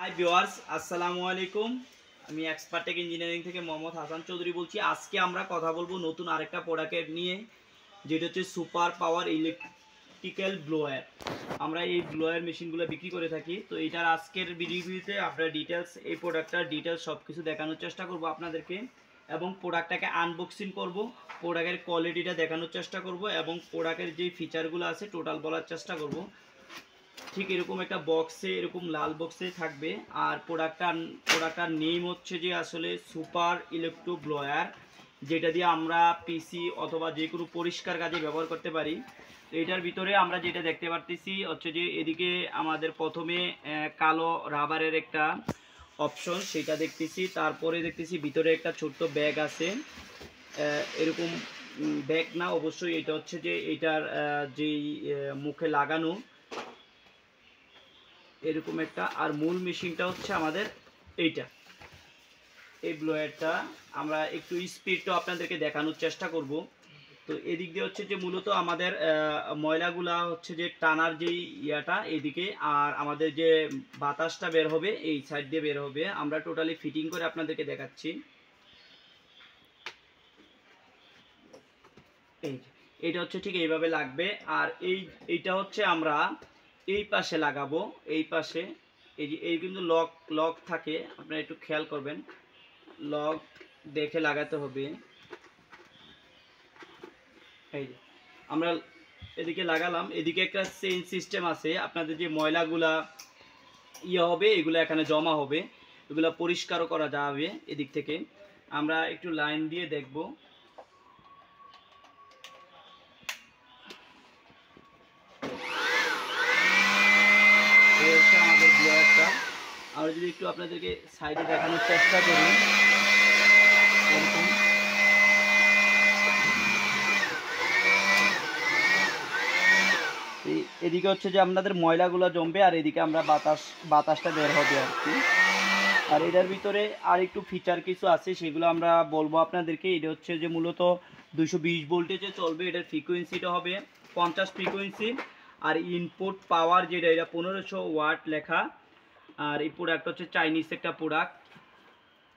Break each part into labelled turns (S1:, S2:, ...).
S1: Hi viewers, আসসালামু আলাইকুম। আমি এক্সপার্টেক ইঞ্জিনিয়ারিং থেকে মোহাম্মদ হাসান চৌধুরী বলছি। আজকে আমরা কথা বলবো নতুন আরেকটা প্রোডাক্ট নিয়ে, যেটা হচ্ছে সুপার পাওয়ার ইলেকট্রিক্যাল ব্লোয়ার। আমরা এই ব্লোয়ার মেশিনগুলো বিক্রি করে থাকি। তো এটার আজকের ভিডিওতে আমরা ডিটেলস, এই প্রোডাক্টটার ডিটেলস সব কিছু দেখানোর চেষ্টা করব আপনাদেরকে, এবং প্রোডাক্টটাকে আনবক্সিং করব, প্রোডাক্টের কোয়ালিটিটা দেখানোর চেষ্টা করব, এবং প্রোডাক্টের যে ফিচারগুলো আছে টোটাল বলার চেষ্টা করব। ঠিক এরকম একটা বক্সে, এরকম লাল বক্সে থাকবে। আর প্রোডাক্টটার নেম হচ্ছে যে আসলে সুপার ইলেকট্রো ব্লোয়ার, যেটা দিয়ে আমরা পিসি অথবা যে কোনো পরিষ্কার কাজে ব্যবহার করতে পারি। তো এটার ভিতরে আমরা যেটা দেখতে পারতেছি হচ্ছে যে এদিকে আমাদের প্রথমে কালো রাবারের একটা অপশন, সেটা দেখতেছি। তারপরে দেখতেছি ভিতরে একটা ছোট্ট ব্যাগ আছে। এরকম ব্যাগ না, অবশ্যই এটা হচ্ছে যে এটার যেই মুখে লাগানো এরকম একটা। আর মূল মেশিনটা হচ্ছে আমাদের এইটা, এই ব্লোয়ারটা। আমরা একটু স্পিডটা আপনাদেরকে দেখানোর চেষ্টা করব। তো এদিক দিয়ে হচ্ছে যে মূলত আমাদের ময়লাগুলা হচ্ছে যে টানার যেই ইয়াটা এদিকে, আর আমাদের যে বাতাসটা বের হবে এই সাইড দিয়ে বের হবে। আমরা টোটালি ফিটিং করে আপনাদেরকে দেখাচ্ছি। এইটা হচ্ছে ঠিক এইভাবে লাগবে। আর এইটা হচ্ছে আমরা এই পাশে লাগাবো, এই পাশে। এই কিন্তু লক থাকে, আপনারা একটু খেয়াল করবেন, লক দেখে লাগাতে হবে। এই যে আমরা এদিকে লাগালাম, এদিকে একটা চেইন সিস্টেম আছে। আপনাদের যে ময়লাগুলা হবে এগুলো এখানে জমা হবে, এগুলো পরিষ্কারও করা যাবে এদিক থেকে। আমরা একটু লাইন দিয়ে দেখব। আমাদের ব্লোয়ারটা আমরা যদি একটু আপনাদেরকে সাইডে দেখানোর চেষ্টা করি, এদিকে হচ্ছে যে আপনাদের ময়লাগুলো জমবে, আর এদিকে আমরা বাতাসটা বের হবে আর কি। আর এটার ভিতরে আর একটু ফিচার কিছু আছে, সেগুলো আমরা বলবো আপনাদেরকে। এটা হচ্ছে যে মূলত 220 ভোল্টেজে চলবে। এটার ফ্রিকোয়েন্সিটা হবে 50 ফ্রিকোয়েন্সি। আর ইনপুট পাওয়ার যেটা, এটা 1500 ওয়াট লেখা। আর এই প্রোডাক্ট হচ্ছে চাইনিজ একটা প্রোডাক্ট।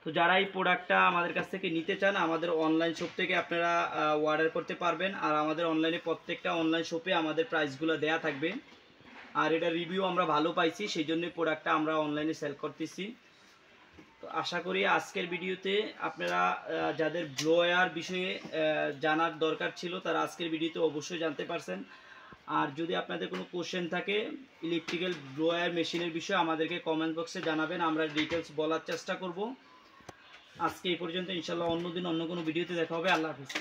S1: তো যারা এই প্রোডাক্টটা আমাদের কাছ থেকে নিতে চান, আমাদের অনলাইন শপ থেকে আপনারা অর্ডার করতে পারবেন। আর আমাদের অনলাইনে প্রত্যেকটা অনলাইন শপে আমাদের প্রাইসগুলো দেয়া থাকবে। আর এটা রিভিউ আমরা ভালো পাইছি, সেই জন্যই প্রোডাক্টটা আমরা অনলাইনে সেল করতেছি। তো আশা করি আজকের ভিডিওতে আপনারা যাদের ব্লোয়ার বিষয়ে জানার দরকার ছিল, তারা আজকের ভিডিওতে অবশ্যই জানতে পারছেন। আর যদি আপনাদের কোনো কোশ্চেন থাকে ইলেকট্রিক্যাল ব্লোয়ার মেশিনের বিষয়ে, আমাদেরকে কমেন্ট বক্সে জানাবেন, আমরা ডিটেলস বলার চেষ্টা করব। আজকে এই পর্যন্ত, ইনশাল্লাহ অন্যদিন অন্য কোনো ভিডিওতে দেখা হবে। আল্লাহ হাফিজ।